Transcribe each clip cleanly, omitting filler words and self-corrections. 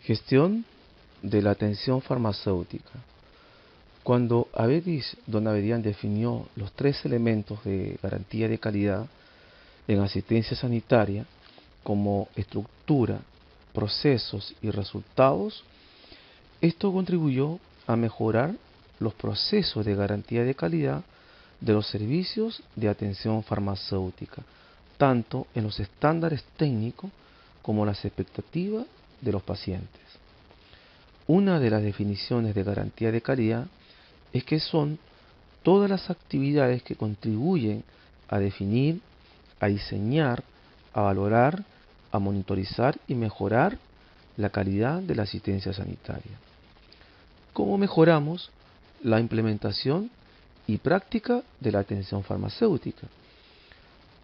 Gestión de la atención farmacéutica. Cuando Avedis Donavedian definió los 3 elementos de garantía de calidad en asistencia sanitaria como estructura, procesos y resultados, esto contribuyó a mejorar los procesos de garantía de calidad de los servicios de atención farmacéutica, tanto en los estándares técnicos como las expectativas de los pacientes. Una de las definiciones de garantía de calidad es que son todas las actividades que contribuyen a definir, a diseñar, a valorar, a monitorizar y mejorar la calidad de la asistencia sanitaria. ¿Cómo mejoramos la implementación y práctica de la atención farmacéutica?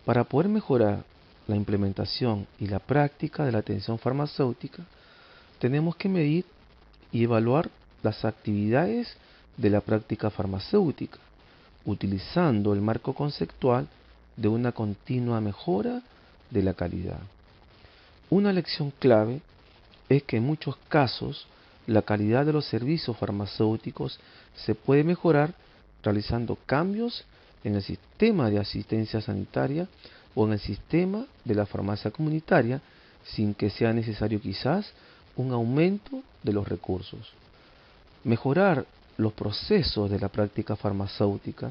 Para poder mejorar la implementación y la práctica de la atención farmacéutica, tenemos que medir y evaluar las actividades de la práctica farmacéutica, utilizando el marco conceptual de una continua mejora de la calidad. Una lección clave es que en muchos casos la calidad de los servicios farmacéuticos se puede mejorar realizando cambios en el sistema de asistencia sanitaria o en el sistema de la farmacia comunitaria sin que sea necesario quizás un aumento de los recursos. Mejorar los procesos de la práctica farmacéutica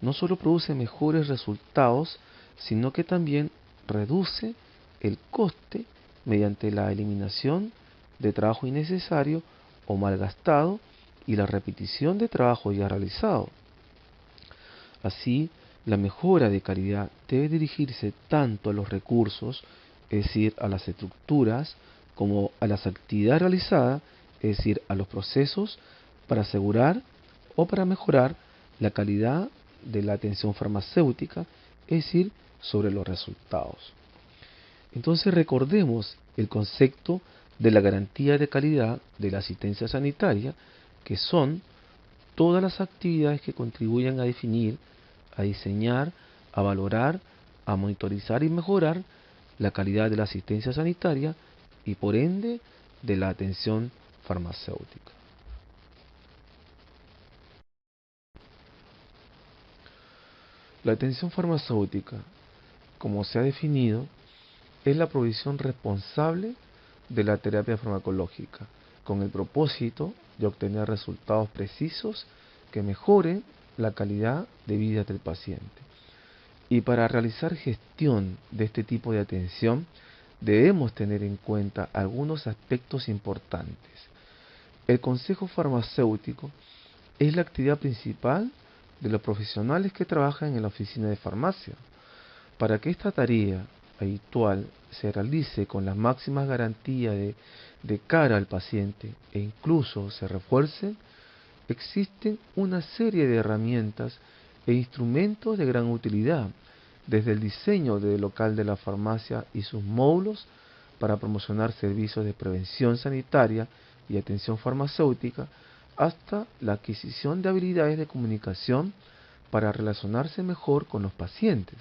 no solo produce mejores resultados, sino que también reduce el coste mediante la eliminación de trabajo innecesario o malgastado y la repetición de trabajo ya realizado. Así, la mejora de calidad debe dirigirse tanto a los recursos, es decir, a las estructuras, como a las actividades realizadas, es decir, a los procesos, para asegurar o para mejorar la calidad de la atención farmacéutica, es decir, sobre los resultados. Entonces recordemos el concepto de la garantía de calidad de la asistencia sanitaria, que son todas las actividades que contribuyan a definir, a diseñar, a valorar, a monitorizar y mejorar la calidad de la asistencia sanitaria y por ende de la atención farmacéutica. La atención farmacéutica, como se ha definido, es la provisión responsable de la terapia farmacológica, con el propósito de obtener resultados precisos que mejoren la calidad de vida del paciente. Y para realizar gestión de este tipo de atención, debemos tener en cuenta algunos aspectos importantes. El consejo farmacéutico es la actividad principal de los profesionales que trabajan en la oficina de farmacia. Para que esta tarea habitual se realice con las máximas garantías de cara al paciente e incluso se refuerce, existen una serie de herramientas e instrumentos de gran utilidad, desde el diseño del local de la farmacia y sus módulos para promocionar servicios de prevención sanitaria y atención farmacéutica, hasta la adquisición de habilidades de comunicación para relacionarse mejor con los pacientes.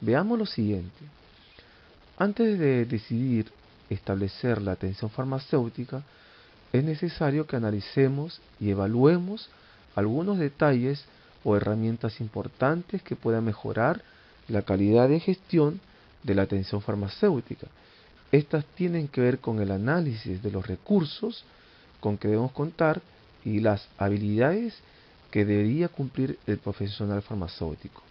Veamos lo siguiente. Antes de decidir establecer la atención farmacéutica, es necesario que analicemos y evaluemos algunos detalles o herramientas importantes que puedan mejorar la calidad de gestión de la atención farmacéutica. Estas tienen que ver con el análisis de los recursos con que debemos contar y las habilidades que debería cumplir el profesional farmacéutico.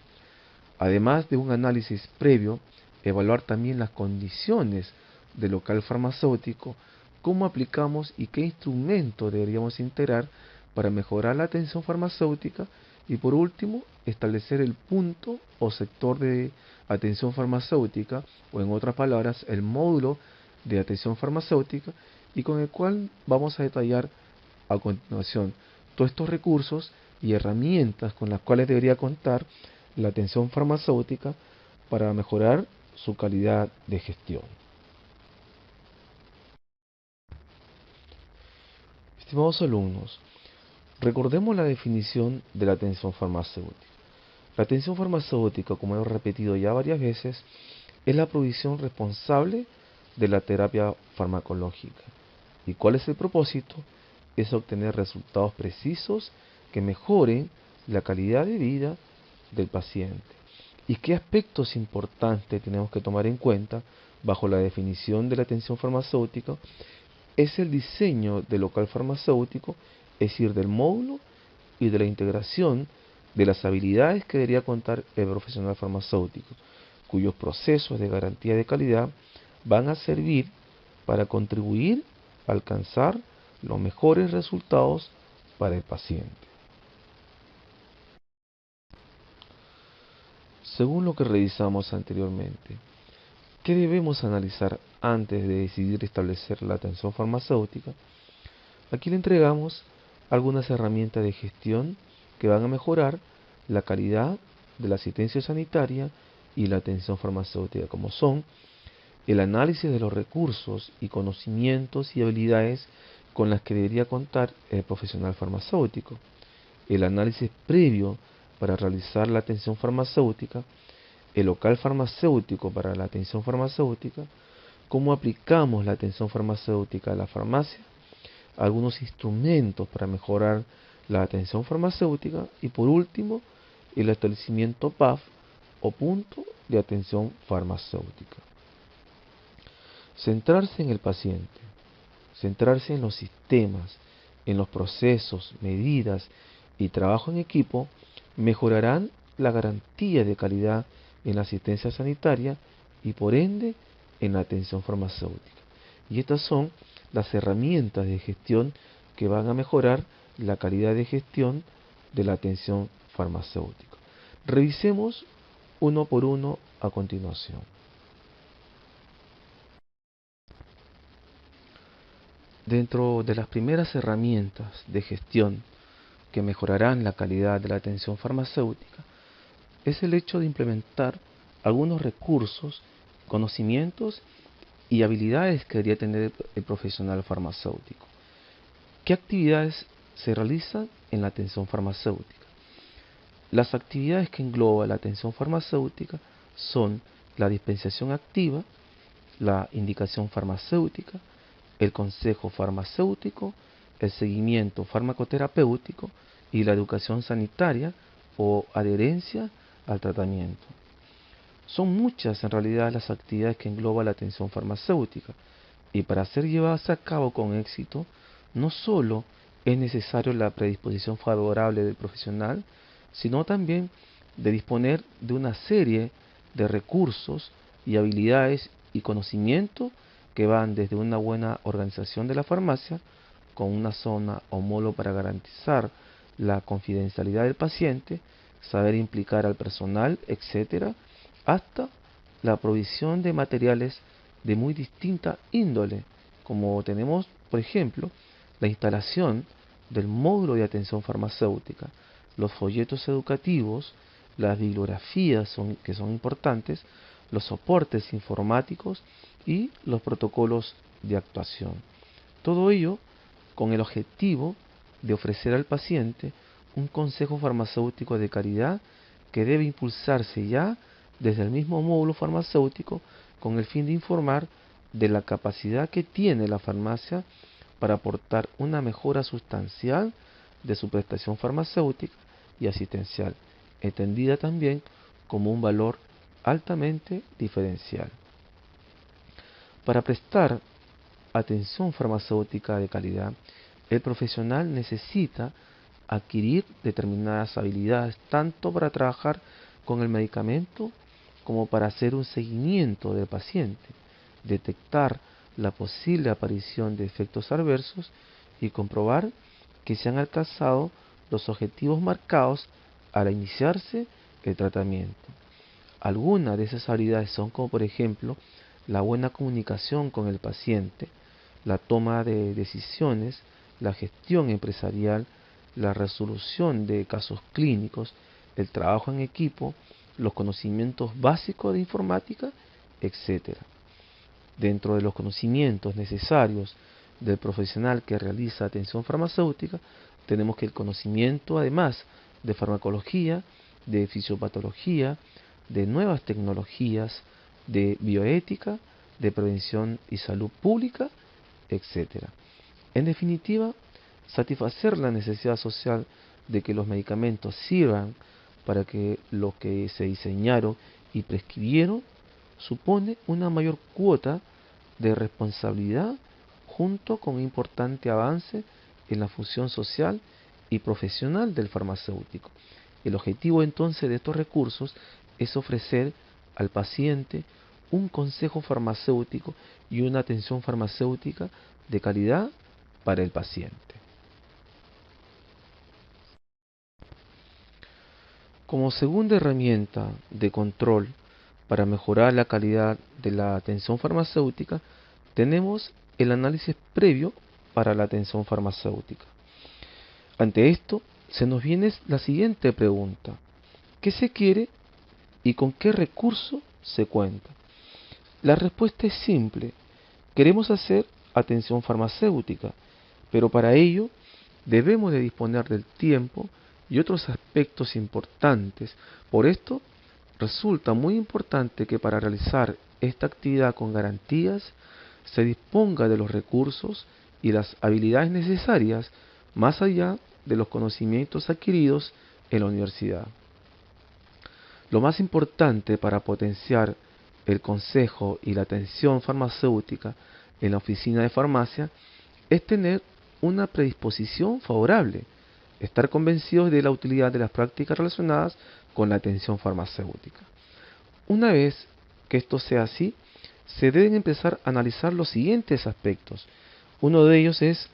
Además de un análisis previo, evaluar también las condiciones del local farmacéutico, cómo aplicamos y qué instrumento deberíamos integrar para mejorar la atención farmacéutica y por último, establecer el punto o sector de atención farmacéutica o en otras palabras, el módulo de atención farmacéutica y con el cual vamos a detallar a continuación todos estos recursos y herramientas con las cuales debería contar la atención farmacéutica para mejorar su calidad de gestión. Estimados alumnos, recordemos la definición de la atención farmacéutica. La atención farmacéutica, como he repetido ya varias veces, es la provisión responsable de la terapia farmacológica. ¿Y cuál es el propósito? Es obtener resultados precisos que mejoren la calidad de vida del paciente. ¿Y qué aspectos importantes tenemos que tomar en cuenta bajo la definición de la atención farmacéutica? Es el diseño del local farmacéutico, es decir, del módulo y de la integración de las habilidades que debería contar el profesional farmacéutico, cuyos procesos de garantía de calidad van a servir para contribuir a alcanzar los mejores resultados para el paciente. Según lo que revisamos anteriormente, ¿qué debemos analizar antes de decidir establecer la atención farmacéutica? Aquí le entregamos algunas herramientas de gestión que van a mejorar la calidad de la asistencia sanitaria y la atención farmacéutica, como son el análisis de los recursos y conocimientos y habilidades con las que debería contar el profesional farmacéutico, el análisis previo para realizar la atención farmacéutica, el local farmacéutico para la atención farmacéutica, cómo aplicamos la atención farmacéutica a la farmacia, algunos instrumentos para mejorar la atención farmacéutica y por último el establecimiento PAF o punto de atención farmacéutica. Centrarse en el paciente, centrarse en los sistemas, en los procesos, medidas y trabajo en equipo mejorarán la garantía de calidad en la asistencia sanitaria y por ende en la atención farmacéutica. Y estas son las herramientas de gestión que van a mejorar la calidad de gestión de la atención farmacéutica. Revisemos uno por uno a continuación. Dentro de las primeras herramientas de gestión que mejorarán la calidad de la atención farmacéutica es el hecho de implementar algunos recursos, conocimientos y habilidades que debería tener el profesional farmacéutico. ¿Qué actividades se realizan en la atención farmacéutica? Las actividades que engloba la atención farmacéutica son la dispensación activa, la indicación farmacéutica, el consejo farmacéutico, el seguimiento farmacoterapéutico y la educación sanitaria o adherencia al tratamiento. Son muchas en realidad las actividades que engloba la atención farmacéutica y para ser llevadas a cabo con éxito no solo es necesario la predisposición favorable del profesional, sino también de disponer de una serie de recursos y habilidades y conocimientos que van desde una buena organización de la farmacia, con una zona o módulo para garantizar la confidencialidad del paciente, saber implicar al personal, etcétera, hasta la provisión de materiales de muy distinta índole, como tenemos, por ejemplo, la instalación del módulo de atención farmacéutica, los folletos educativos, las bibliografías que son importantes, los soportes informáticos y los protocolos de actuación. Todo ello con el objetivo de ofrecer al paciente un consejo farmacéutico de calidad que debe impulsarse ya desde el mismo módulo farmacéutico con el fin de informar de la capacidad que tiene la farmacia para aportar una mejora sustancial de su prestación farmacéutica y asistencial, entendida también como un valor altamente diferencial. Para prestar atención farmacéutica de calidad, el profesional necesita adquirir determinadas habilidades tanto para trabajar con el medicamento como para hacer un seguimiento del paciente, detectar la posible aparición de efectos adversos y comprobar que se han alcanzado los objetivos marcados al iniciarse el tratamiento. Algunas de esas habilidades son como por ejemplo la buena comunicación con el paciente, la toma de decisiones, la gestión empresarial, la resolución de casos clínicos, el trabajo en equipo, los conocimientos básicos de informática, etc. Dentro de los conocimientos necesarios del profesional que realiza atención farmacéutica, tenemos que el conocimiento además de farmacología, de fisiopatología, de nuevas tecnologías, de bioética, de prevención y salud pública, etc. En definitiva, satisfacer la necesidad social de que los medicamentos sirvan para que lo que se diseñaron y prescribieron supone una mayor cuota de responsabilidad junto con un importante avance en la función social y profesional del farmacéutico. El objetivo entonces de estos recursos es ofrecer al paciente un consejo farmacéutico y una atención farmacéutica de calidad para el paciente. Como segunda herramienta de control para mejorar la calidad de la atención farmacéutica, tenemos el análisis previo para la atención farmacéutica. Ante esto, se nos viene la siguiente pregunta: ¿qué se quiere y con qué recurso se cuenta? La respuesta es simple: queremos hacer atención farmacéutica, pero para ello debemos de disponer del tiempo y otros aspectos importantes. Por esto, resulta muy importante que para realizar esta actividad con garantías se disponga de los recursos y las habilidades necesarias más allá de los conocimientos adquiridos en la universidad. Lo más importante para potenciar el consejo y la atención farmacéutica en la oficina de farmacia es tener una predisposición favorable, estar convencidos de la utilidad de las prácticas relacionadas con la atención farmacéutica. Una vez que esto sea así, se deben empezar a analizar los siguientes aspectos. Uno de ellos es,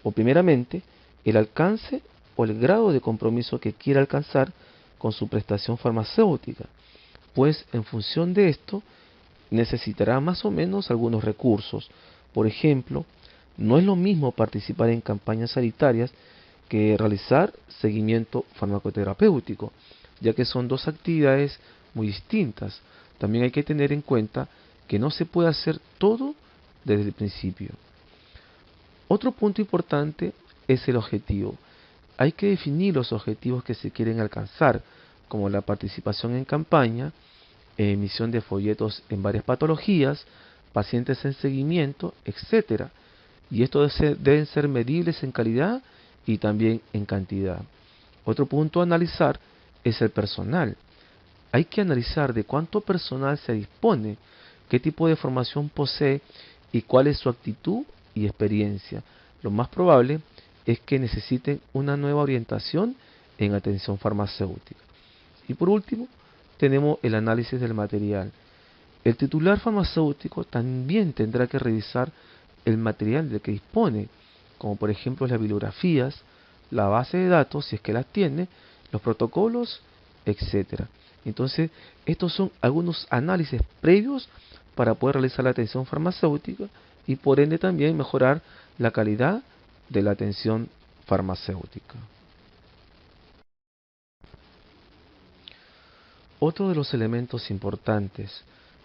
o primeramente, el alcance o el grado de compromiso que quiera alcanzar con su prestación farmacéutica, pues en función de esto necesitará más o menos algunos recursos. Por ejemplo, no es lo mismo participar en campañas sanitarias que realizar seguimiento farmacoterapéutico, ya que son dos actividades muy distintas. También hay que tener en cuenta que no se puede hacer todo desde el principio. Otro punto importante es el objetivo. Hay que definir los objetivos que se quieren alcanzar, como la participación en campaña, emisión de folletos en varias patologías, pacientes en seguimiento, etc. Y estos deben ser medibles en calidad y también en cantidad. Otro punto a analizar es el personal. Hay que analizar de cuánto personal se dispone, qué tipo de formación posee y cuál es su actitud y experiencia. Lo más probable es que necesiten una nueva orientación en atención farmacéutica. Y por último, tenemos el análisis del material. El titular farmacéutico también tendrá que revisar el material del que dispone, como por ejemplo las bibliografías, la base de datos, si es que las tiene, los protocolos, etc. Entonces, estos son algunos análisis previos para poder realizar la atención farmacéutica y por ende también mejorar la calidad de la atención farmacéutica. Otro de los elementos importantes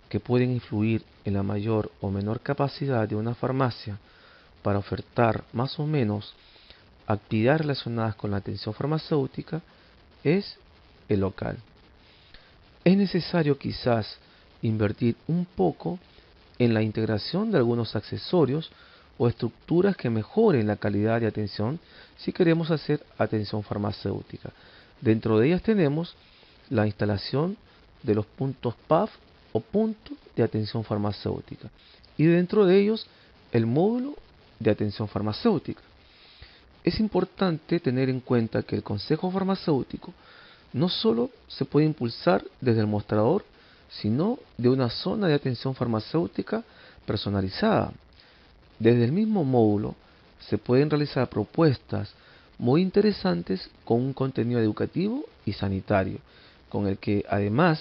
que pueden influir en la mayor o menor capacidad de una farmacia para ofertar más o menos actividades relacionadas con la atención farmacéutica es el local. Es necesario quizás invertir un poco en la integración de algunos accesorios o estructuras que mejoren la calidad de atención si queremos hacer atención farmacéutica. Dentro de ellas tenemos la instalación de los puntos PAF o puntos de atención farmacéutica y dentro de ellos el módulo de atención farmacéutica. Es importante tener en cuenta que el consejo farmacéutico no solo se puede impulsar desde el mostrador, sino de una zona de atención farmacéutica personalizada. Desde el mismo módulo se pueden realizar propuestas muy interesantes con un contenido educativo y sanitario, con el que además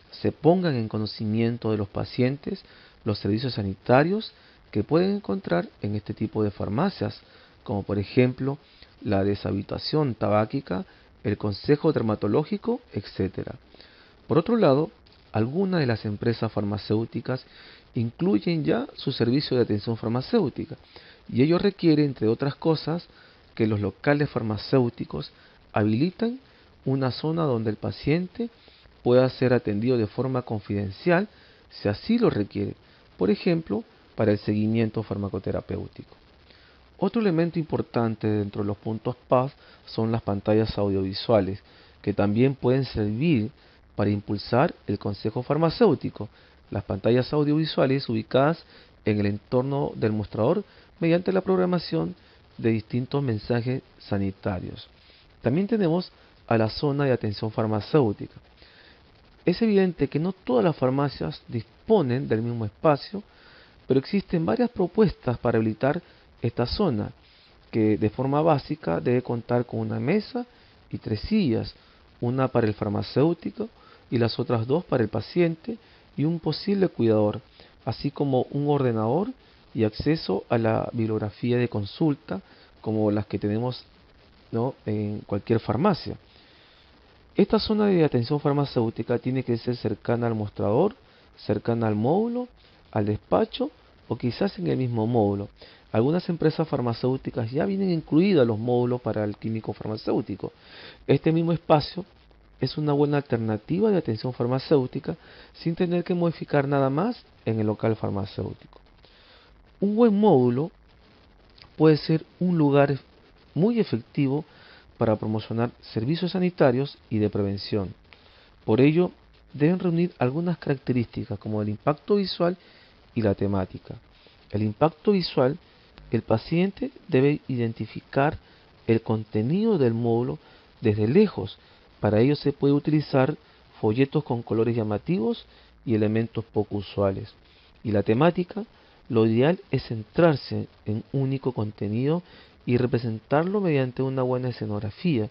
se pongan en conocimiento de los pacientes los servicios sanitarios que pueden encontrar en este tipo de farmacias, como por ejemplo la deshabituación tabáquica, el consejo dermatológico, etc. Por otro lado, algunas de las empresas farmacéuticas incluyen ya su servicio de atención farmacéutica y ello requiere, entre otras cosas, que los locales farmacéuticos habiliten una zona donde el paciente pueda ser atendido de forma confidencial si así lo requiere, por ejemplo, para el seguimiento farmacoterapéutico. Otro elemento importante dentro de los puntos PAF son las pantallas audiovisuales, que también pueden servir para impulsar el consejo farmacéutico. Las pantallas audiovisuales ubicadas en el entorno del mostrador mediante la programación de distintos mensajes sanitarios. También tenemos a la zona de atención farmacéutica. Es evidente que no todas las farmacias disponen del mismo espacio, pero existen varias propuestas para habilitar esta zona, que de forma básica debe contar con una mesa y 3 sillas, una para el farmacéutico y las otras 2 para el paciente y un posible cuidador, así como un ordenador y acceso a la bibliografía de consulta como las que tenemos, ¿no?, en cualquier farmacia. Esta zona de atención farmacéutica tiene que ser cercana al mostrador, cercana al módulo, al despacho o quizás en el mismo módulo. Algunas empresas farmacéuticas ya vienen incluidas los módulos para el químico farmacéutico. Este mismo espacio es una buena alternativa de atención farmacéutica sin tener que modificar nada más en el local farmacéutico. Un buen módulo puede ser un lugar muy efectivo para promocionar servicios sanitarios y de prevención. Por ello, deben reunir algunas características como el impacto visual y la temática. El impacto visual: el paciente debe identificar el contenido del módulo desde lejos. Para ello se puede utilizar folletos con colores llamativos y elementos poco usuales. Y la temática: lo ideal es centrarse en un único contenido y representarlo mediante una buena escenografía.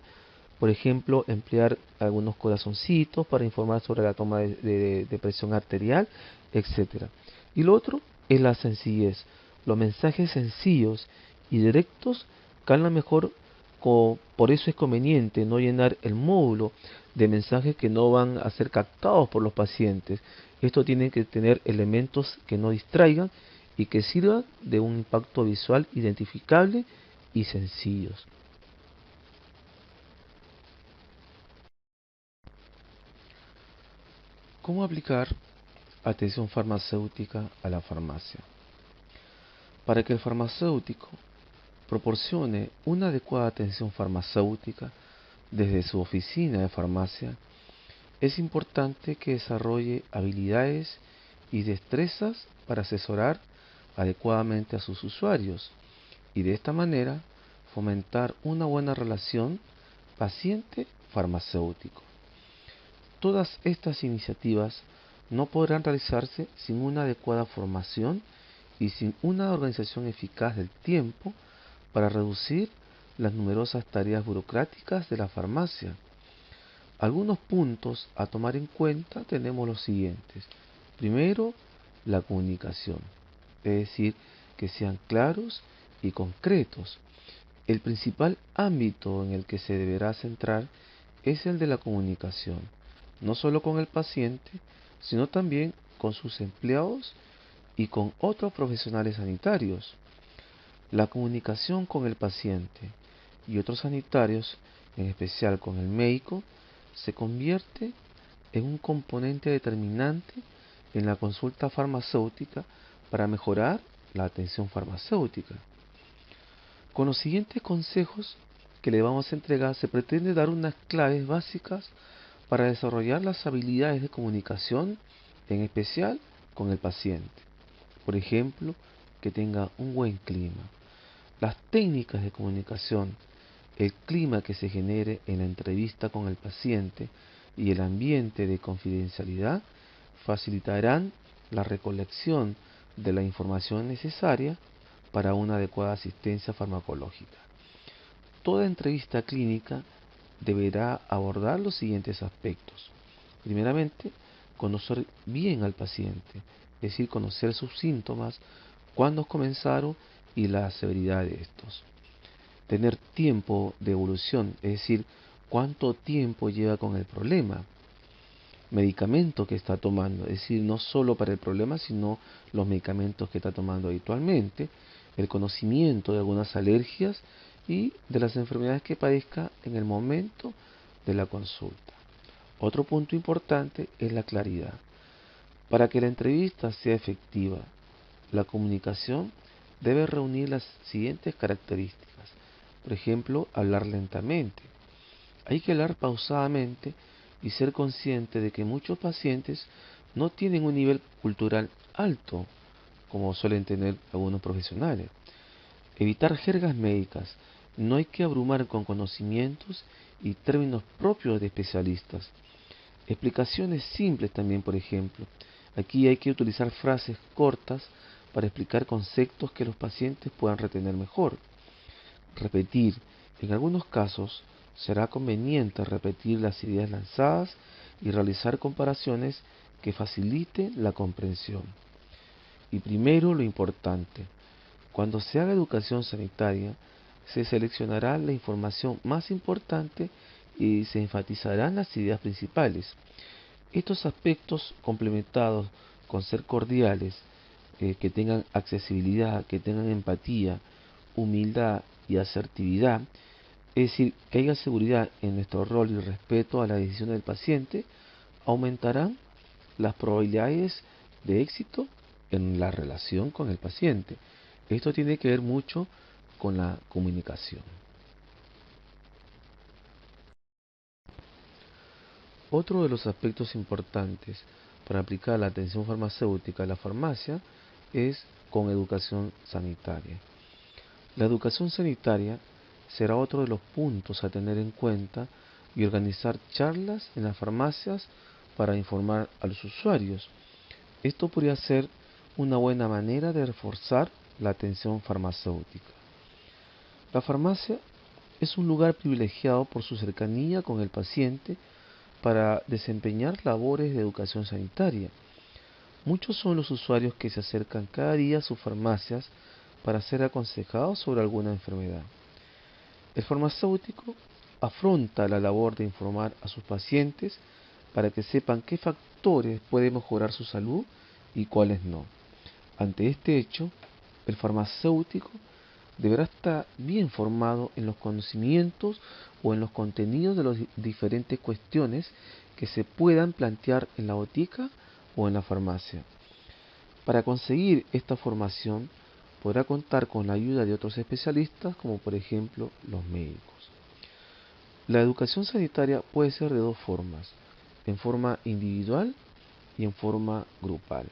Por ejemplo, emplear algunos corazoncitos para informar sobre la toma de presión arterial, etc. Y lo otro es la sencillez. Los mensajes sencillos y directos calan mejor, por eso es conveniente no llenar el módulo de mensajes que no van a ser captados por los pacientes. Esto tiene que tener elementos que no distraigan y que sirvan de un impacto visual identificable y sencillos. ¿Cómo aplicar atención farmacéutica a la farmacia? Para que el farmacéutico proporcione una adecuada atención farmacéutica desde su oficina de farmacia, es importante que desarrolle habilidades y destrezas para asesorar adecuadamente a sus usuarios y de esta manera fomentar una buena relación paciente-farmacéutico. Todas estas iniciativas no podrán realizarse sin una adecuada formación y sin una organización eficaz del tiempo para reducir las numerosas tareas burocráticas de la farmacia. Algunos puntos a tomar en cuenta tenemos los siguientes. Primero, la comunicación, es decir, que sean claros y concretos. El principal ámbito en el que se deberá centrar es el de la comunicación, no solo con el paciente, sino también con sus empleados y con otros profesionales sanitarios. La comunicación con el paciente y otros sanitarios, en especial con el médico, se convierte en un componente determinante en la consulta farmacéutica para mejorar la atención farmacéutica. Con los siguientes consejos que le vamos a entregar, se pretende dar unas claves básicas para desarrollar las habilidades de comunicación, en especial con el paciente. Por ejemplo, que tenga un buen clima. Las técnicas de comunicación, el clima que se genere en la entrevista con el paciente y el ambiente de confidencialidad facilitarán la recolección de la información necesaria para una adecuada asistencia farmacológica. Toda entrevista clínica deberá abordar los siguientes aspectos. Primeramente, conocer bien al paciente, es decir, conocer sus síntomas, cuándo comenzaron y la severidad de estos. Tener tiempo de evolución, es decir, cuánto tiempo lleva con el problema. Medicamento que está tomando, es decir, no solo para el problema, sino los medicamentos que está tomando habitualmente, el conocimiento de algunas alergias y de las enfermedades que padezca en el momento de la consulta. Otro punto importante es la claridad. Para que la entrevista sea efectiva, la comunicación debe reunir las siguientes características. Por ejemplo, hablar lentamente. Hay que hablar pausadamente y ser consciente de que muchos pacientes no tienen un nivel cultural alto, como suelen tener algunos profesionales. Evitar jergas médicas. No hay que abrumar con conocimientos y términos propios de especialistas. Explicaciones simples también, por ejemplo. Aquí hay que utilizar frases cortas para explicar conceptos que los pacientes puedan retener mejor. Repetir. En algunos casos será conveniente repetir las ideas lanzadas y realizar comparaciones que faciliten la comprensión. Y primero lo importante. Cuando se haga educación sanitaria, se seleccionará la información más importante y se enfatizarán las ideas principales. Estos aspectos complementados con ser cordiales, que tengan accesibilidad, que tengan empatía, humildad y asertividad, es decir, que haya seguridad en nuestro rol y respeto a la decisión del paciente, aumentarán las probabilidades de éxito en la relación con el paciente. Esto tiene que ver mucho con la comunicación. Otro de los aspectos importantes para aplicar la atención farmacéutica a la farmacia es con educación sanitaria. La educación sanitaria será otro de los puntos a tener en cuenta y organizar charlas en las farmacias para informar a los usuarios. Esto podría ser una buena manera de reforzar la atención farmacéutica. La farmacia es un lugar privilegiado por su cercanía con el paciente para desempeñar labores de educación sanitaria. Muchos son los usuarios que se acercan cada día a sus farmacias para ser aconsejados sobre alguna enfermedad. El farmacéutico afronta la labor de informar a sus pacientes para que sepan qué factores pueden mejorar su salud y cuáles no. Ante este hecho, el farmacéutico deberá estar bien formado en los conocimientos o en los contenidos de las diferentes cuestiones que se puedan plantear en la botica o en la farmacia. Para conseguir esta formación, podrá contar con la ayuda de otros especialistas, como por ejemplo los médicos. La educación sanitaria puede ser de dos formas, en forma individual y en forma grupal.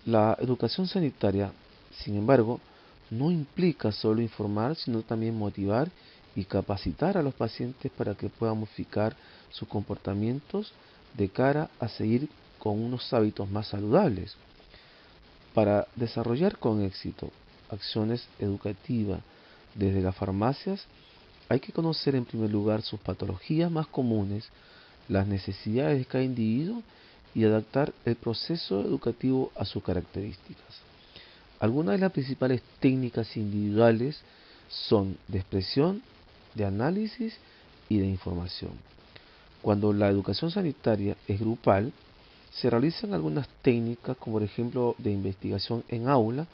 La educación sanitaria, sin embargo, no implica solo informar, sino también motivar y capacitar a los pacientes para que puedan modificar sus comportamientos de cara a seguir con unos hábitos más saludables. Para desarrollar con éxito acciones educativas desde las farmacias, hay que conocer en primer lugar sus patologías más comunes, las necesidades de cada individuo y adaptar el proceso educativo a sus características. Algunas de las principales técnicas individuales son de expresión, de análisis y de información. Cuando la educación sanitaria es grupal, se realizan algunas técnicas como por ejemplo de investigación en aula,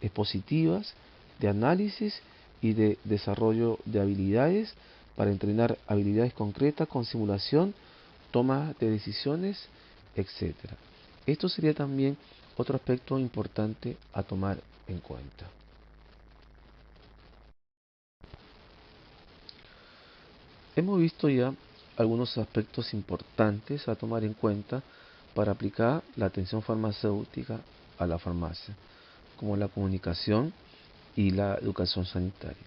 expositivas, de análisis y de desarrollo de habilidades para entrenar habilidades concretas con simulación, toma de decisiones, etcétera. Esto sería también otro aspecto importante a tomar en cuenta. Hemos visto ya algunos aspectos importantes a tomar en cuenta para aplicar la atención farmacéutica a la farmacia, como la comunicación y la educación sanitaria.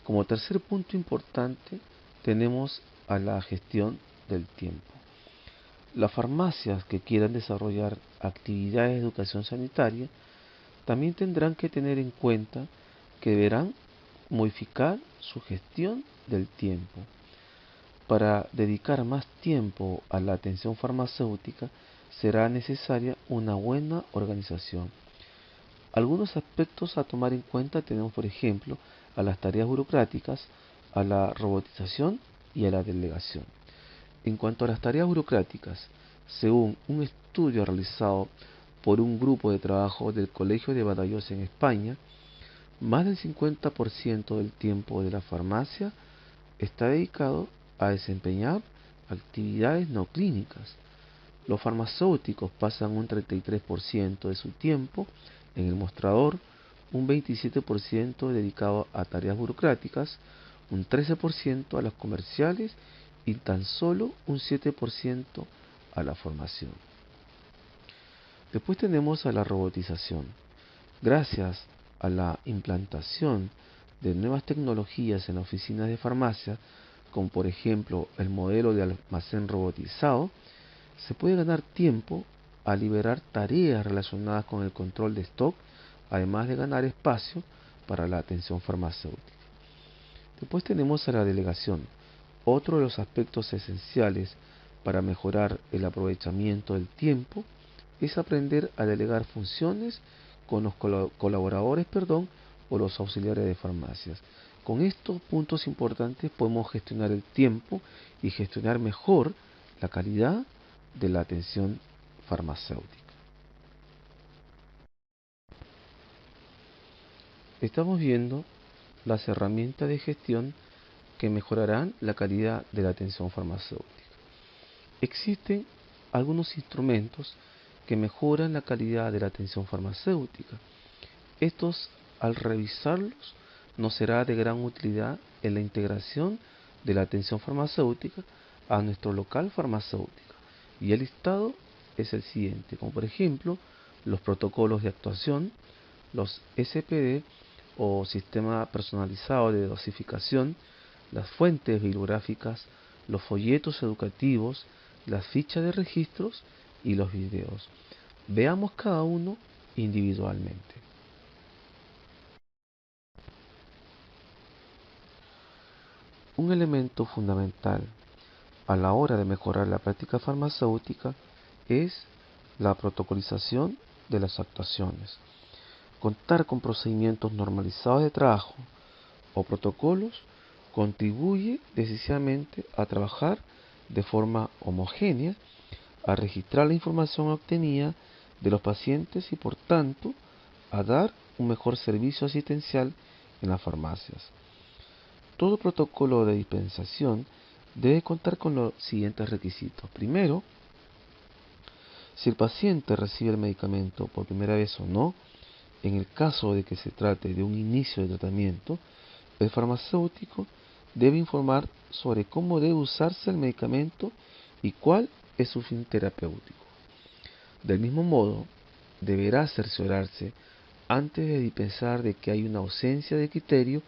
Como tercer punto importante tenemos a la gestión del tiempo. Las farmacias que quieran desarrollar actividades de educación sanitaria también tendrán que tener en cuenta que deberán modificar su gestión del tiempo. Para dedicar más tiempo a la atención farmacéutica será necesaria una buena organización. Algunos aspectos a tomar en cuenta tenemos, por ejemplo, a las tareas burocráticas, a la robotización y a la delegación. En cuanto a las tareas burocráticas, según un estudio realizado por un grupo de trabajo del Colegio de Badajoz en España, más del 50% del tiempo de la farmacia está dedicado a desempeñar actividades no clínicas. Los farmacéuticos pasan un 33% de su tiempo en el mostrador, un 27% dedicado a tareas burocráticas, un 13% a las comerciales y tan solo un 7% a la formación. Después tenemos a la robotización. Gracias a la implantación de nuevas tecnologías en las oficinas de farmacia, como por ejemplo el modelo de almacén robotizado, se puede ganar tiempo al liberar tareas relacionadas con el control de stock, además de ganar espacio para la atención farmacéutica. Después tenemos a la delegación. Otro de los aspectos esenciales para mejorar el aprovechamiento del tiempo es aprender a delegar funciones con los colaboradores, o los auxiliares de farmacias. Con estos puntos importantes podemos gestionar el tiempo y gestionar mejor la calidad de la atención farmacéutica. Estamos viendo las herramientas de gestión que mejorarán la calidad de la atención farmacéutica. Existen algunos instrumentos que mejoran la calidad de la atención farmacéutica. Estos, al revisarlos, nos será de gran utilidad en la integración de la atención farmacéutica a nuestro local farmacéutico. Y el listado es el siguiente, como por ejemplo, los protocolos de actuación, los SPD o sistema personalizado de dosificación, las fuentes bibliográficas, los folletos educativos, las fichas de registros y los videos. Veamos cada uno individualmente. Un elemento fundamental a la hora de mejorar la práctica farmacéutica es la protocolización de las actuaciones. Contar con procedimientos normalizados de trabajo o protocolos contribuye decisivamente a trabajar de forma homogénea, a registrar la información obtenida de los pacientes y por tanto a dar un mejor servicio asistencial en las farmacias. Todo protocolo de dispensación debe contar con los siguientes requisitos. Primero, si el paciente recibe el medicamento por primera vez o no, en el caso de que se trate de un inicio de tratamiento, el farmacéutico debe informar sobre cómo debe usarse el medicamento y cuál es su fin terapéutico. Del mismo modo, deberá cerciorarse antes de dispensar de que hay una ausencia de criterio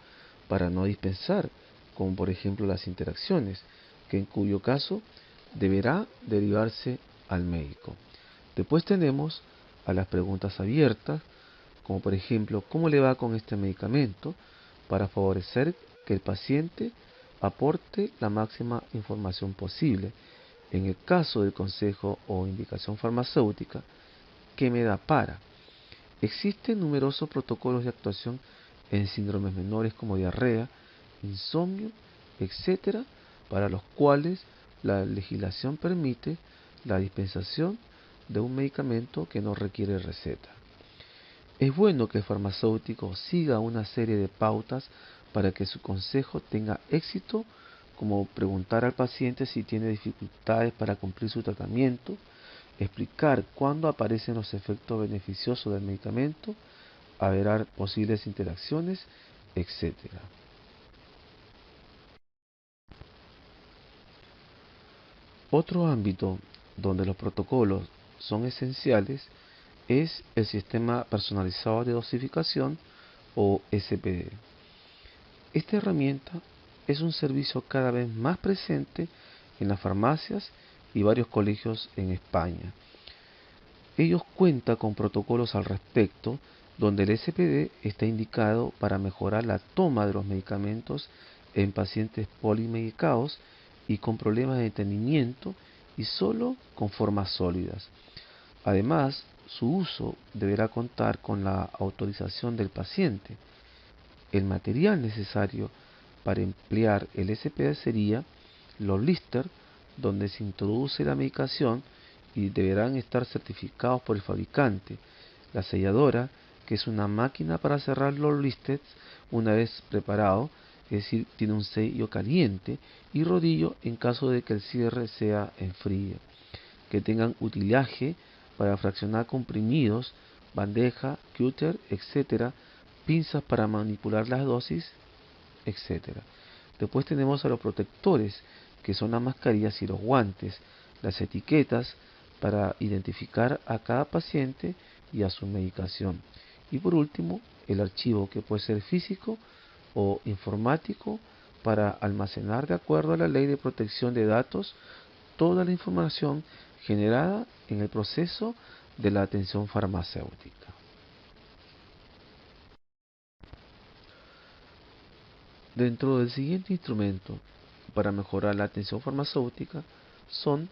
para no dispensar, como por ejemplo las interacciones, que en cuyo caso deberá derivarse al médico. Después tenemos a las preguntas abiertas, como por ejemplo, ¿cómo le va con este medicamento?, para favorecer que el paciente aporte la máxima información posible. En el caso del consejo o indicación farmacéutica, ¿qué me da para? Existen numerosos protocolos de actuación en síndromes menores como diarrea, insomnio, etc., para los cuales la legislación permite la dispensación de un medicamento que no requiere receta. Es bueno que el farmacéutico siga una serie de pautas para que su consejo tenga éxito, como preguntar al paciente si tiene dificultades para cumplir su tratamiento, explicar cuándo aparecen los efectos beneficiosos del medicamento, averiguar posibles interacciones, etc. Otro ámbito donde los protocolos son esenciales es el sistema personalizado de dosificación o SPD. Esta herramienta es un servicio cada vez más presente en las farmacias y varios colegios en España. Ellos cuentan con protocolos al respecto, donde el SPD está indicado para mejorar la toma de los medicamentos en pacientes polimedicados y con problemas de entendimiento y solo con formas sólidas. Además, su uso deberá contar con la autorización del paciente. El material necesario para emplear el SPD sería los blisters, donde se introduce la medicación y deberán estar certificados por el fabricante. La selladora, que es una máquina para cerrar los blisters una vez preparado, es decir, tiene un sello caliente, y rodillo en caso de que el cierre sea en frío. Que tengan utillaje para fraccionar comprimidos, bandeja, cúter, etc., pinzas para manipular las dosis, etcétera. Después tenemos a los protectores, que son las mascarillas y los guantes, las etiquetas para identificar a cada paciente y a su medicación. Y por último, el archivo, que puede ser físico o informático, para almacenar, de acuerdo a la Ley de Protección de Datos, toda la información generada en el proceso de la atención farmacéutica. Dentro del siguiente instrumento para mejorar la atención farmacéutica son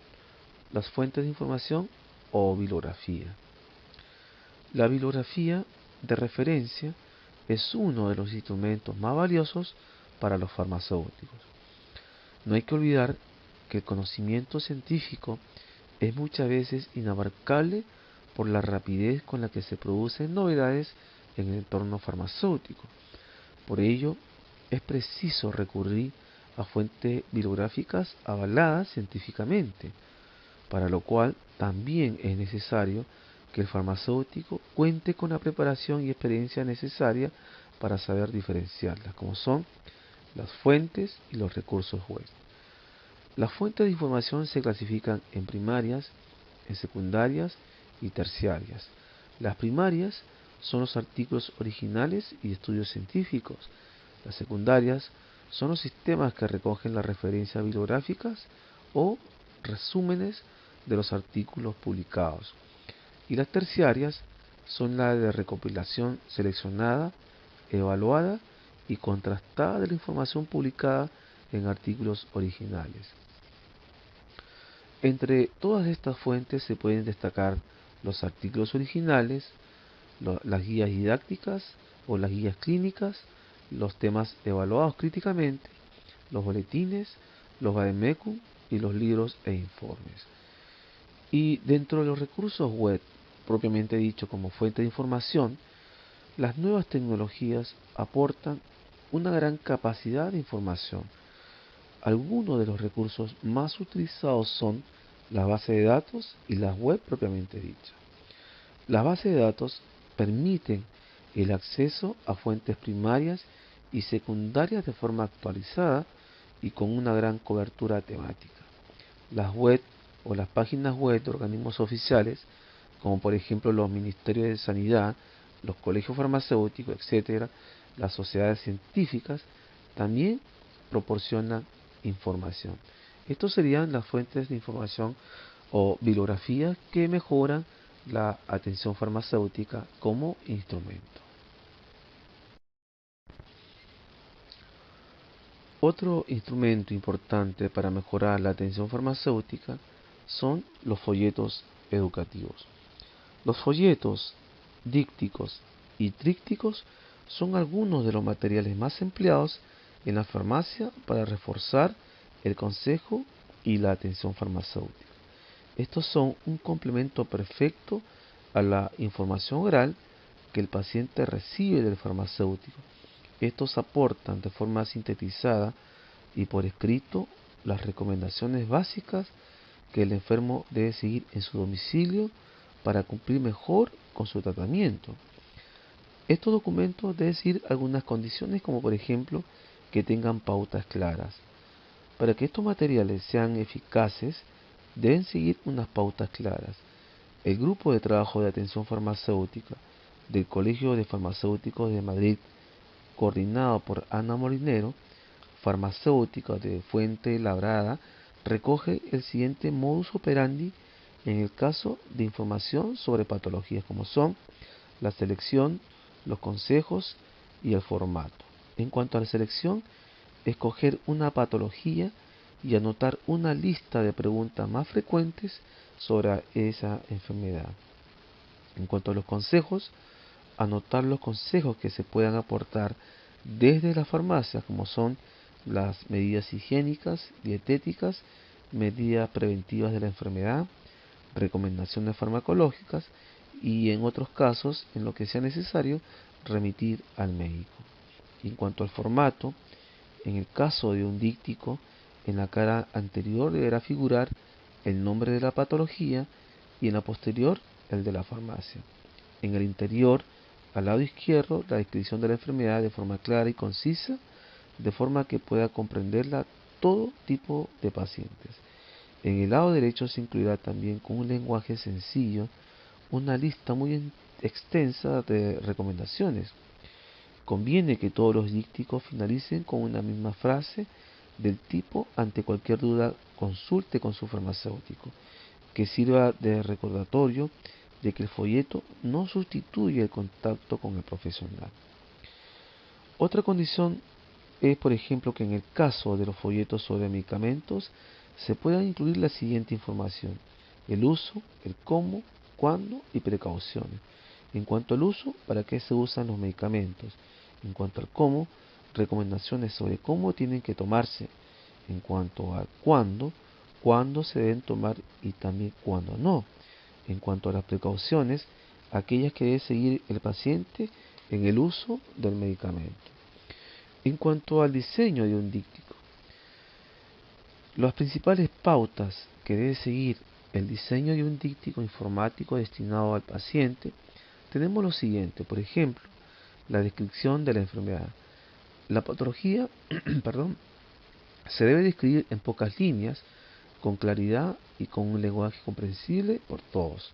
las fuentes de información o bibliografía. La bibliografía de referencia es uno de los instrumentos más valiosos para los farmacéuticos. No hay que olvidar que el conocimiento científico es muchas veces inabarcable por la rapidez con la que se producen novedades en el entorno farmacéutico. Por ello, es preciso recurrir a fuentes bibliográficas avaladas científicamente, para lo cual también es necesario que el farmacéutico cuente con la preparación y experiencia necesaria para saber diferenciarlas, como son las fuentes y los recursos web. Las fuentes de información se clasifican en primarias, en secundarias y terciarias. Las primarias son los artículos originales y estudios científicos. Las secundarias son los sistemas que recogen las referencias bibliográficas o resúmenes de los artículos publicados. Y las terciarias son las de recopilación seleccionada, evaluada y contrastada de la información publicada en artículos originales. Entre todas estas fuentes se pueden destacar los artículos originales, las guías didácticas o las guías clínicas, los temas evaluados críticamente, los boletines, los vademecum y los libros e informes. Y dentro de los recursos web, propiamente dicho como fuente de información, las nuevas tecnologías aportan una gran capacidad de información. Algunos de los recursos más utilizados son las bases de datos y las web propiamente dichas. Las bases de datos permiten el acceso a fuentes primarias y secundarias de forma actualizada y con una gran cobertura temática. Las web o las páginas web de organismos oficiales, como por ejemplo los ministerios de sanidad, los colegios farmacéuticos, etcétera, las sociedades científicas, también proporcionan información. Estos serían las fuentes de información o bibliografías que mejoran la atención farmacéutica como instrumento. Otro instrumento importante para mejorar la atención farmacéutica son los folletos educativos. Los folletos, dípticos y trípticos son algunos de los materiales más empleados en la farmacia para reforzar el consejo y la atención farmacéutica. Estos son un complemento perfecto a la información oral que el paciente recibe del farmacéutico. Estos aportan de forma sintetizada y por escrito las recomendaciones básicas que el enfermo debe seguir en su domicilio para cumplir mejor con su tratamiento. Estos documentos deben seguir algunas condiciones, como por ejemplo que tengan pautas claras. Para que estos materiales sean eficaces, deben seguir unas pautas claras. El grupo de trabajo de atención farmacéutica del Colegio de Farmacéuticos de Madrid, coordinado por Ana Molinero, farmacéutica de Fuente Labrada, recoge el siguiente modus operandi en el caso de información sobre patologías, como son la selección, los consejos y el formato. En cuanto a la selección, escoger una patología y anotar una lista de preguntas más frecuentes sobre esa enfermedad. En cuanto a los consejos, anotar los consejos que se puedan aportar desde la farmacia, como son las medidas higiénicas, dietéticas, medidas preventivas de la enfermedad, recomendaciones farmacológicas y en otros casos, en lo que sea necesario, remitir al médico. En cuanto al formato, en el caso de un díptico, en la cara anterior deberá figurar el nombre de la patología y en la posterior el de la farmacia. En el interior, al lado izquierdo la descripción de la enfermedad de forma clara y concisa, de forma que pueda comprenderla todo tipo de pacientes. En el lado derecho se incluirá también con un lenguaje sencillo una lista muy extensa de recomendaciones. Conviene que todos los dípticos finalicen con una misma frase del tipo: ante cualquier duda consulte con su farmacéutico, que sirva de recordatorio de que el folleto no sustituye el contacto con el profesional. Otra condición es, por ejemplo, que en el caso de los folletos sobre medicamentos se pueda incluir la siguiente información: el uso, el cómo, cuándo y precauciones. En cuanto al uso, para qué se usan los medicamentos. En cuanto al cómo, recomendaciones sobre cómo tienen que tomarse. En cuanto a cuándo se deben tomar y también cuándo no. En cuanto a las precauciones, aquellas que debe seguir el paciente en el uso del medicamento. En cuanto al diseño de un díptico, las principales pautas que debe seguir el diseño de un díptico informático destinado al paciente, tenemos lo siguiente. Por ejemplo, la descripción de la enfermedad. La patología se debe describir en pocas líneas, con claridad y con un lenguaje comprensible por todos.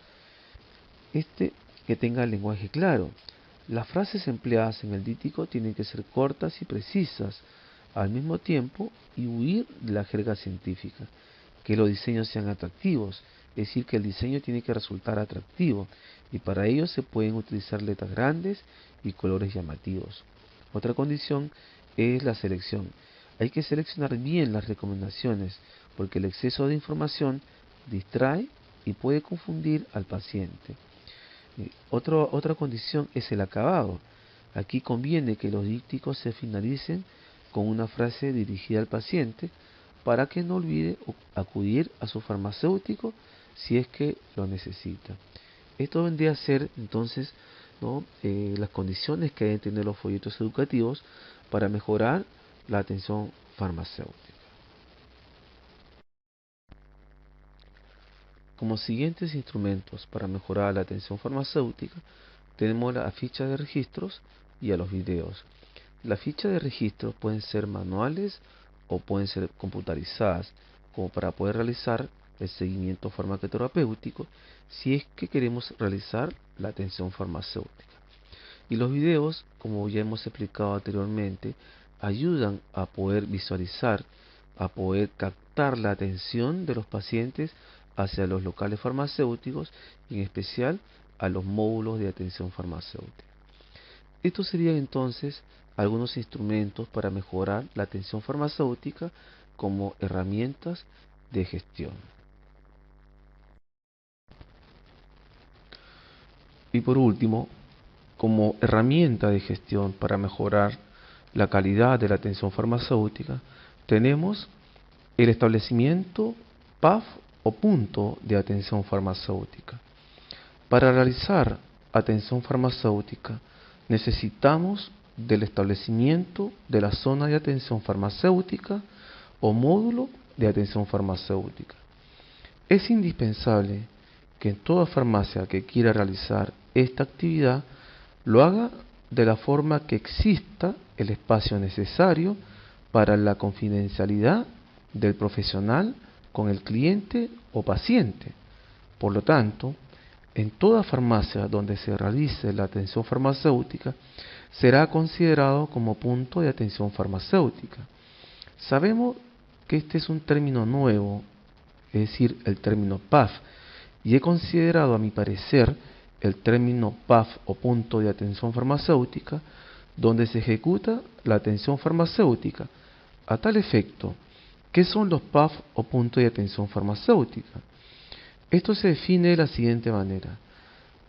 Que tenga el lenguaje claro. Las frases empleadas en el díptico tienen que ser cortas y precisas al mismo tiempo y huir de la jerga científica. Que los diseños sean atractivos, es decir, que el diseño tiene que resultar atractivo, y para ello se pueden utilizar letras grandes y colores llamativos. Otra condición es la selección. Hay que seleccionar bien las recomendaciones, porque el exceso de información distrae y puede confundir al paciente. Otra condición es el acabado. Aquí conviene que los dípticos se finalicen con una frase dirigida al paciente para que no olvide acudir a su farmacéutico si es que lo necesita. Esto vendría a ser entonces, ¿no?, las condiciones que deben tener los folletos educativos para mejorar la atención farmacéutica. Como siguientes instrumentos para mejorar la atención farmacéutica, tenemos la ficha de registros y a los videos. Las fichas de registros pueden ser manuales o pueden ser computarizadas, como para poder realizar el seguimiento farmacoterapéutico si es que queremos realizar la atención farmacéutica. Y los videos, como ya hemos explicado anteriormente, ayudan a poder visualizar, a poder captar la atención de los pacientes hacia los locales farmacéuticos y en especial a los módulos de atención farmacéutica. Estos serían entonces algunos instrumentos para mejorar la atención farmacéutica como herramientas de gestión. Y por último, como herramienta de gestión para mejorar la calidad de la atención farmacéutica, tenemos el establecimiento PAF o punto de atención farmacéutica. Para realizar atención farmacéutica necesitamos del establecimiento de la zona de atención farmacéutica o módulo de atención farmacéutica. Es indispensable que en toda farmacia que quiera realizar esta actividad lo haga de la forma que exista el espacio necesario para la confidencialidad del profesional con el cliente o paciente. Por lo tanto, en toda farmacia donde se realice la atención farmacéutica será considerado como punto de atención farmacéutica. Sabemos que este es un término nuevo, es decir, el término PAF, y he considerado, a mi parecer, el término PAF o punto de atención farmacéutica donde se ejecuta la atención farmacéutica. A tal efecto, ¿qué son los PAF o puntos de atención farmacéutica? Esto se define de la siguiente manera.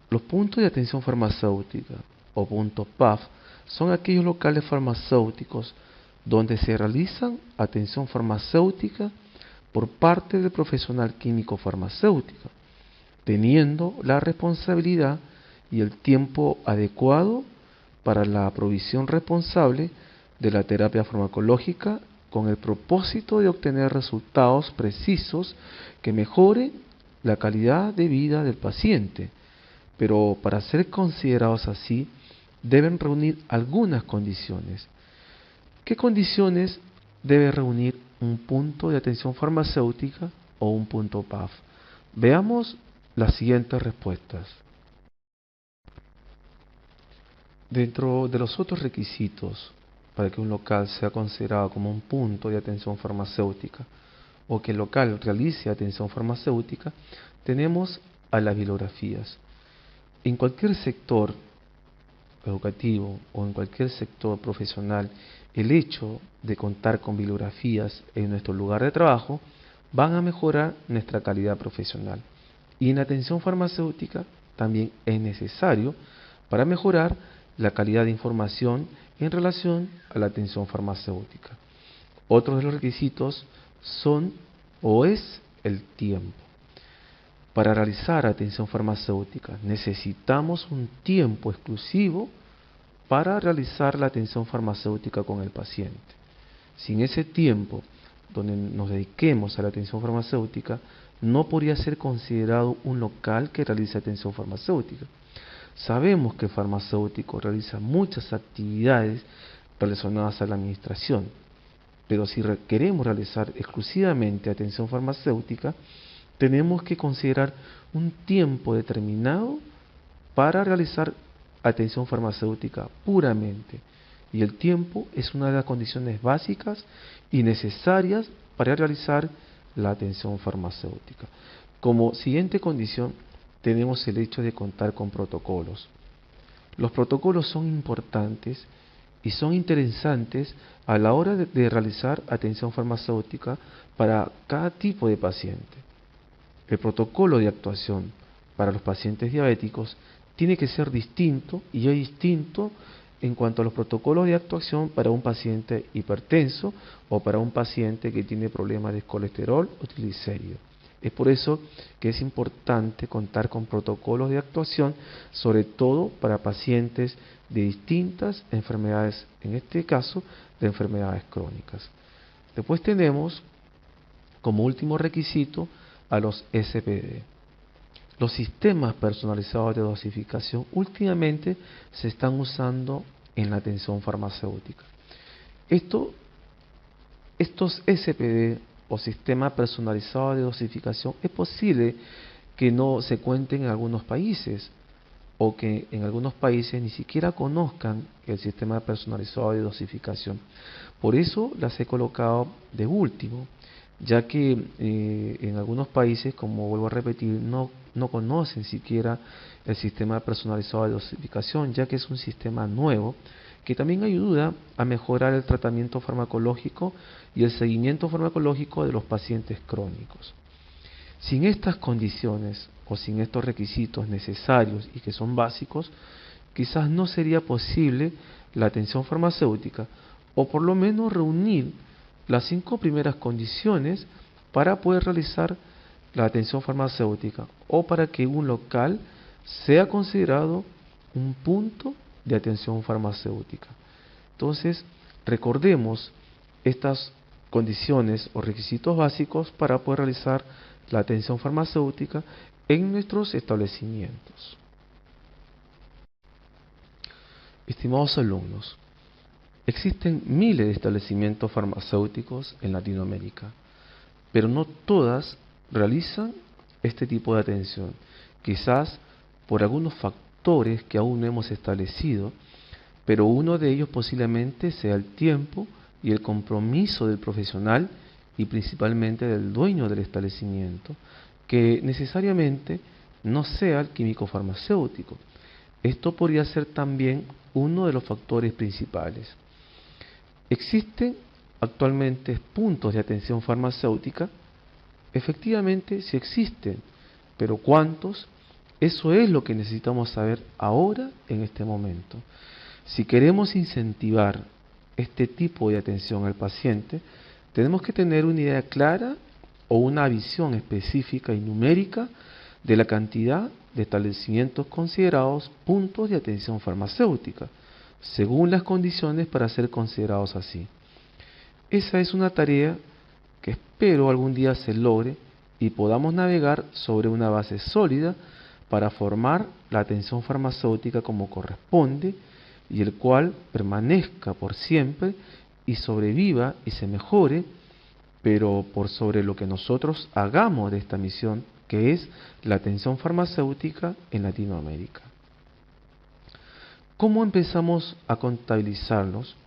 Los puntos de atención farmacéutica o puntos PAF son aquellos locales farmacéuticos donde se realizan atención farmacéutica por parte del profesional químico farmacéutico, teniendo la responsabilidad y el tiempo adecuado para la provisión responsable de la terapia farmacológica con el propósito de obtener resultados precisos que mejoren la calidad de vida del paciente. Pero para ser considerados así, deben reunir algunas condiciones. ¿Qué condiciones debe reunir un punto de atención farmacéutica o un punto PAF? Veamos las siguientes respuestas. Dentro de los otros requisitos para que un local sea considerado como un punto de atención farmacéutica o que el local realice atención farmacéutica, tenemos a las bibliografías. En cualquier sector educativo o en cualquier sector profesional, el hecho de contar con bibliografías en nuestro lugar de trabajo van a mejorar nuestra calidad profesional. Y en la atención farmacéutica también es necesario para mejorar la calidad de información en relación a la atención farmacéutica. Otros de los requisitos son o es el tiempo. Para realizar atención farmacéutica necesitamos un tiempo exclusivo para realizar la atención farmacéutica con el paciente. Sin ese tiempo donde nos dediquemos a la atención farmacéutica, no podría ser considerado un local que realice atención farmacéutica. Sabemos que el farmacéutico realiza muchas actividades relacionadas a la administración, pero si queremos realizar exclusivamente atención farmacéutica, tenemos que considerar un tiempo determinado para realizar atención farmacéutica puramente. Y el tiempo es una de las condiciones básicas y necesarias para realizar la atención farmacéutica. Como siguiente condición, tenemos el hecho de contar con protocolos. Los protocolos son importantes y son interesantes a la hora de realizar atención farmacéutica para cada tipo de paciente. El protocolo de actuación para los pacientes diabéticos tiene que ser distinto y es distinto en cuanto a los protocolos de actuación para un paciente hipertenso o para un paciente que tiene problemas de colesterol o triglicéridos. Es por eso que es importante contar con protocolos de actuación, sobre todo para pacientes de distintas enfermedades, en este caso de enfermedades crónicas. Después tenemos como último requisito a los SPD. Los sistemas personalizados de dosificación últimamente se están usando en la atención farmacéutica. Estos SPD o sistemas personalizados de dosificación es posible que no se cuenten en algunos países o que en algunos países ni siquiera conozcan el sistema personalizado de dosificación. Por eso las he colocado de último, ya que en algunos países, como vuelvo a repetir, no conocen siquiera el sistema personalizado de dosificación, ya que es un sistema nuevo que también ayuda a mejorar el tratamiento farmacológico y el seguimiento farmacológico de los pacientes crónicos. Sin estas condiciones o sin estos requisitos necesarios y que son básicos, quizás no sería posible la atención farmacéutica, o por lo menos reunir las 5 primeras condiciones para poder realizar la atención farmacéutica o para que un local sea considerado un punto de atención farmacéutica. Entonces, recordemos estas condiciones o requisitos básicos para poder realizar la atención farmacéutica en nuestros establecimientos. Estimados alumnos, existen miles de establecimientos farmacéuticos en Latinoamérica, pero no todas realizan este tipo de atención, quizás por algunos factores que aún no hemos establecido, pero uno de ellos posiblemente sea el tiempo y el compromiso del profesional y principalmente del dueño del establecimiento, que necesariamente no sea el químico farmacéutico. Esto podría ser también uno de los factores principales. ¿Existen actualmente puntos de atención farmacéutica? Efectivamente, sí existen, pero ¿cuántos? Eso es lo que necesitamos saber ahora, en este momento. Si queremos incentivar este tipo de atención al paciente, tenemos que tener una idea clara o una visión específica y numérica de la cantidad de establecimientos considerados puntos de atención farmacéutica, según las condiciones para ser considerados así. Esa es una tarea que espero algún día se logre y podamos navegar sobre una base sólida para formar la atención farmacéutica como corresponde y el cual permanezca por siempre y sobreviva y se mejore, pero por sobre lo que nosotros hagamos de esta misión, que es la atención farmacéutica en Latinoamérica. ¿Cómo empezamos a contabilizarlos?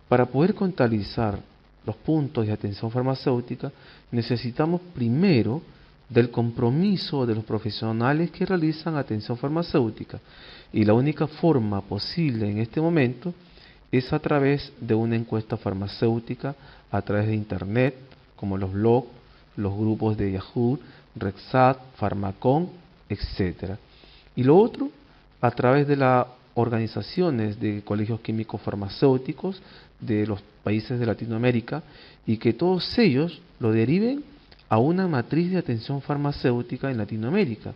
Para poder contabilizar los puntos de atención farmacéutica, necesitamos primero del compromiso de los profesionales que realizan atención farmacéutica, y la única forma posible en este momento es a través de una encuesta farmacéutica, a través de Internet, como los blogs, los grupos de Yahoo, Rexat, Farmacon, etc. Y lo otro, a través de las organizaciones de colegios químicos farmacéuticos de los países de Latinoamérica, y que todos ellos lo deriven a una matriz de atención farmacéutica en Latinoamérica,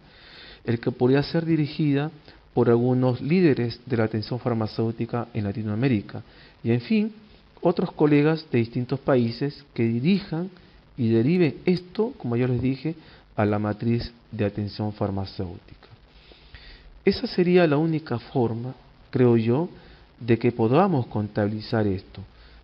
el que podría ser dirigida por algunos líderes de la atención farmacéutica en Latinoamérica, y en fin, otros colegas de distintos países que dirijan y deriven esto, como yo les dije, a la matriz de atención farmacéutica. Esa sería la única forma, creo yo, de que podamos contabilizar esto.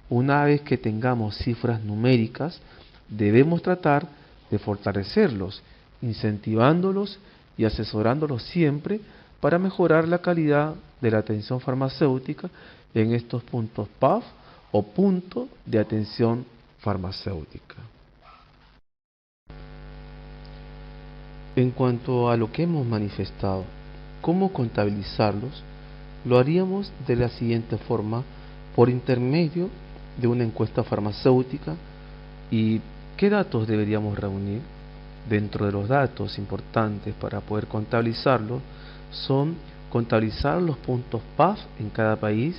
Una vez que tengamos cifras numéricas, debemos tratar de fortalecerlos, incentivándolos y asesorándolos siempre para mejorar la calidad de la atención farmacéutica en estos puntos PAF o puntos de atención farmacéutica. En cuanto a lo que hemos manifestado, cómo contabilizarlos, lo haríamos de la siguiente forma, por intermedio de una encuesta farmacéutica. ¿Y qué datos deberíamos reunir? Dentro de los datos importantes para poder contabilizarlos son contabilizar los puntos PAF en cada país,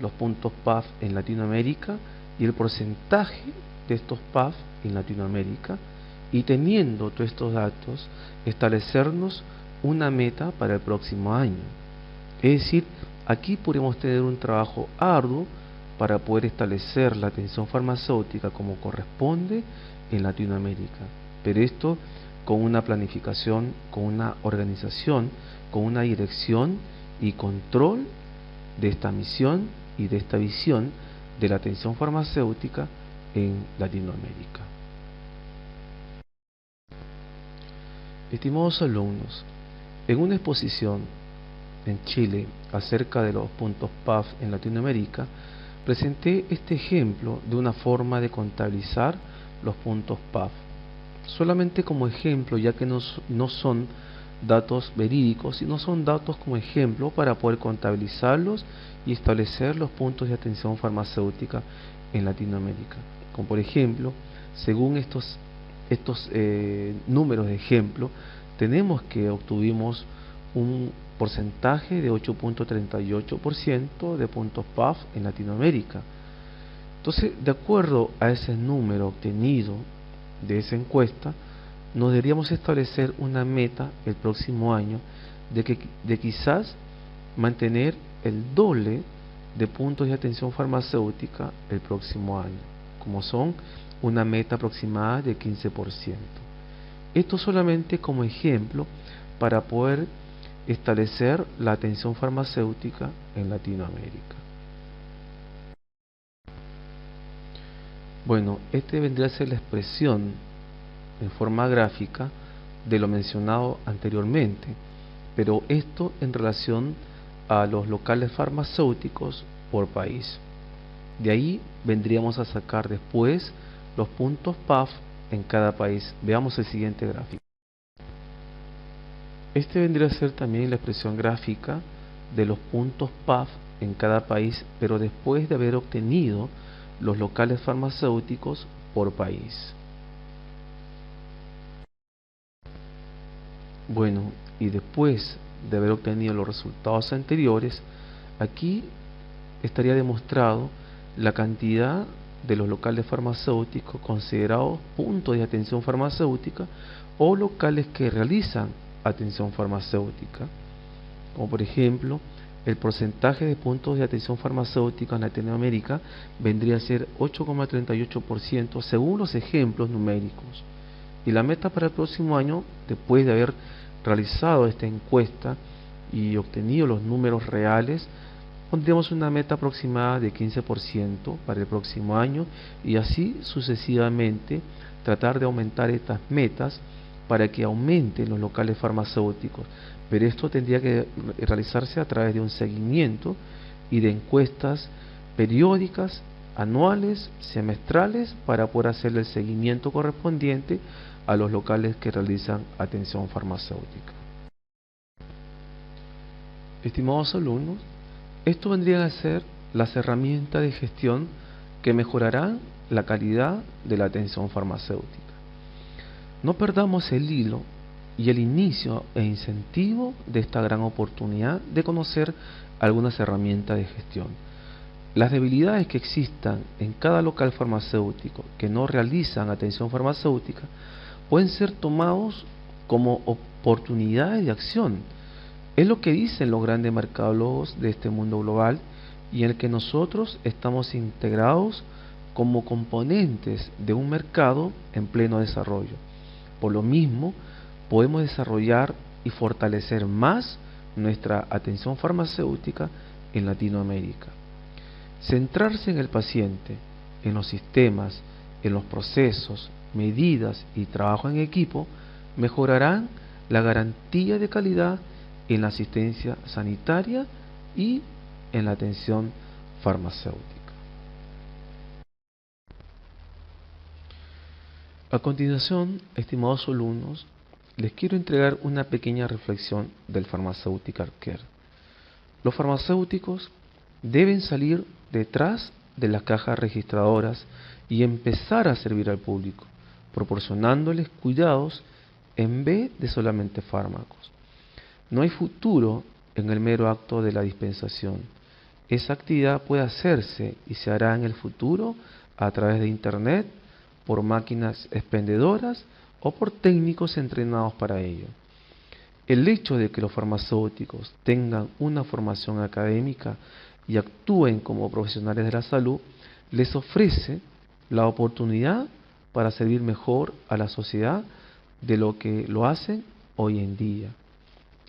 los puntos PAF en Latinoamérica y el porcentaje de estos PAF en Latinoamérica, y teniendo todos estos datos, establecernos una meta para el próximo año. Es decir, aquí podemos tener un trabajo arduo para poder establecer la atención farmacéutica como corresponde en Latinoamérica, pero esto con una planificación, con una organización, con una dirección y control de esta misión y de esta visión de la atención farmacéutica en Latinoamérica. Estimados alumnos, en una exposición en Chile acerca de los puntos PAF en Latinoamérica, presenté este ejemplo de una forma de contabilizar los puntos PAF, solamente como ejemplo, ya que no son datos verídicos, sino son datos como ejemplo para poder contabilizarlos y establecer los puntos de atención farmacéutica en Latinoamérica. Como por ejemplo, según estos números de ejemplo, tenemos que obtuvimos un porcentaje de 8.38% de puntos PAF en Latinoamérica. Entonces, de acuerdo a ese número obtenido de esa encuesta, nos deberíamos establecer una meta el próximo año de quizás mantener el doble de puntos de atención farmacéutica el próximo año, como son una meta aproximada de 15%. Esto solamente como ejemplo para poder establecer la atención farmacéutica en Latinoamérica. Bueno, este vendría a ser la expresión en forma gráfica de lo mencionado anteriormente, pero esto en relación a los locales farmacéuticos por país. De ahí vendríamos a sacar después los puntos PAF en cada país. Veamos el siguiente gráfico. Este vendría a ser también la expresión gráfica de los puntos PAF en cada país, pero después de haber obtenido los locales farmacéuticos por país. Bueno, y después de haber obtenido los resultados anteriores, aquí estaría demostrado la cantidad de los locales farmacéuticos considerados puntos de atención farmacéutica o locales que realizan atención farmacéutica, como por ejemplo el porcentaje de puntos de atención farmacéutica en Latinoamérica vendría a ser 8,38% según los ejemplos numéricos, y la meta para el próximo año, después de haber realizado esta encuesta y obtenido los números reales, pondríamos una meta aproximada de 15% para el próximo año y así sucesivamente tratar de aumentar estas metas para que aumenten los locales farmacéuticos. Pero esto tendría que realizarse a través de un seguimiento y de encuestas periódicas, anuales, semestrales, para poder hacer el seguimiento correspondiente a los locales que realizan atención farmacéutica. Estimados alumnos, esto vendrían a ser las herramientas de gestión que mejorarán la calidad de la atención farmacéutica. No perdamos el hilo y el inicio e incentivo de esta gran oportunidad de conocer algunas herramientas de gestión. Las debilidades que existan en cada local farmacéutico que no realizan atención farmacéutica pueden ser tomados como oportunidades de acción. Es lo que dicen los grandes mercadólogos de este mundo global y en el que nosotros estamos integrados como componentes de un mercado en pleno desarrollo. Por lo mismo, podemos desarrollar y fortalecer más nuestra atención farmacéutica en Latinoamérica. Centrarse en el paciente, en los sistemas, en los procesos, medidas y trabajo en equipo mejorarán la garantía de calidad en la asistencia sanitaria y en la atención farmacéutica. A continuación, estimados alumnos, les quiero entregar una pequeña reflexión del Pharmaceutical Care. Los farmacéuticos deben salir detrás de las cajas registradoras y empezar a servir al público, proporcionándoles cuidados en vez de solamente fármacos. No hay futuro en el mero acto de la dispensación. Esa actividad puede hacerse y se hará en el futuro a través de Internet, por máquinas expendedoras o por técnicos entrenados para ello. El hecho de que los farmacéuticos tengan una formación académica y actúen como profesionales de la salud les ofrece la oportunidad para servir mejor a la sociedad de lo que lo hacen hoy en día.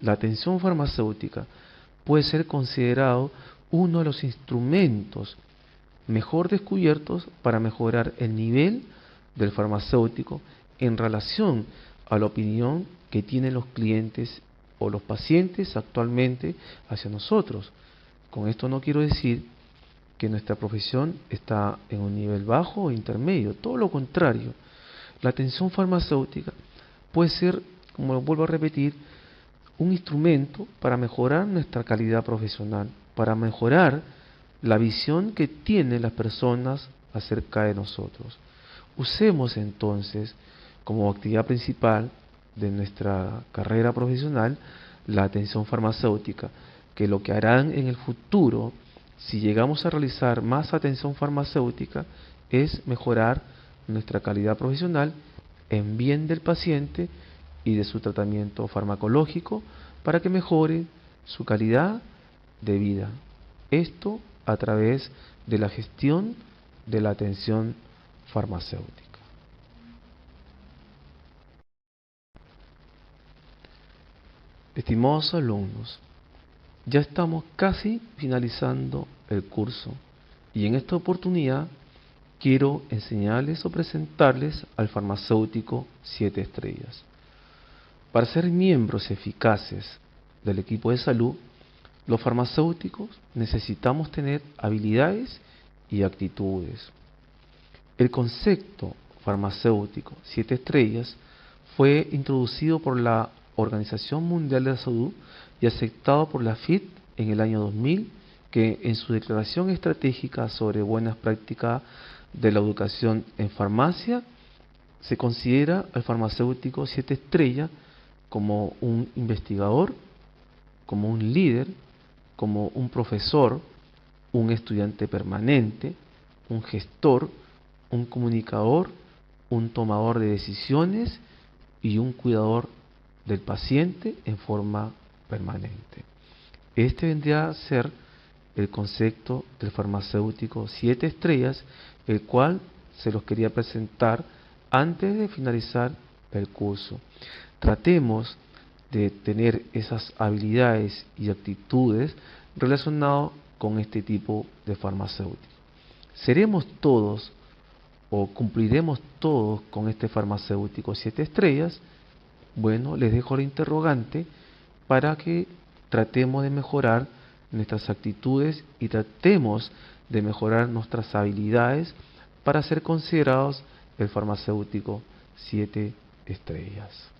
La atención farmacéutica puede ser considerado uno de los instrumentos mejor descubiertos para mejorar el nivel del farmacéutico en relación a la opinión que tienen los clientes o los pacientes actualmente hacia nosotros. Con esto no quiero decir que nuestra profesión está en un nivel bajo o intermedio, todo lo contrario. La atención farmacéutica puede ser, como lo vuelvo a repetir, un instrumento para mejorar nuestra calidad profesional, para mejorar la visión que tienen las personas acerca de nosotros. Usemos entonces como actividad principal de nuestra carrera profesional la atención farmacéutica, que lo que harán en el futuro, si llegamos a realizar más atención farmacéutica, es mejorar nuestra calidad profesional en bien del paciente y de su tratamiento farmacológico para que mejore su calidad de vida. Esto a través de la gestión de la atención farmacéutica. Estimados alumnos, ya estamos casi finalizando el curso y en esta oportunidad quiero enseñarles o presentarles al farmacéutico 7 estrellas. Para ser miembros eficaces del equipo de salud, los farmacéuticos necesitamos tener habilidades y actitudes. El concepto farmacéutico 7 estrellas fue introducido por la Organización Mundial de la Salud y aceptado por la FIT en el año 2000, que en su declaración estratégica sobre buenas prácticas de la educación en farmacia se considera al farmacéutico 7 estrellas como un investigador, como un líder, como un profesor, un estudiante permanente, un gestor, un comunicador, un tomador de decisiones y un cuidador del paciente en forma permanente. Este vendría a ser el concepto del farmacéutico 7 estrellas, el cual se los quería presentar antes de finalizar el curso. Tratemos de tener esas habilidades y actitudes relacionadas con este tipo de farmacéutico. ¿Seremos todos o cumpliremos todos con este farmacéutico 7 estrellas? Bueno, les dejo la interrogante para que tratemos de mejorar nuestras actitudes y tratemos de mejorar nuestras habilidades para ser considerados el farmacéutico 7 estrellas.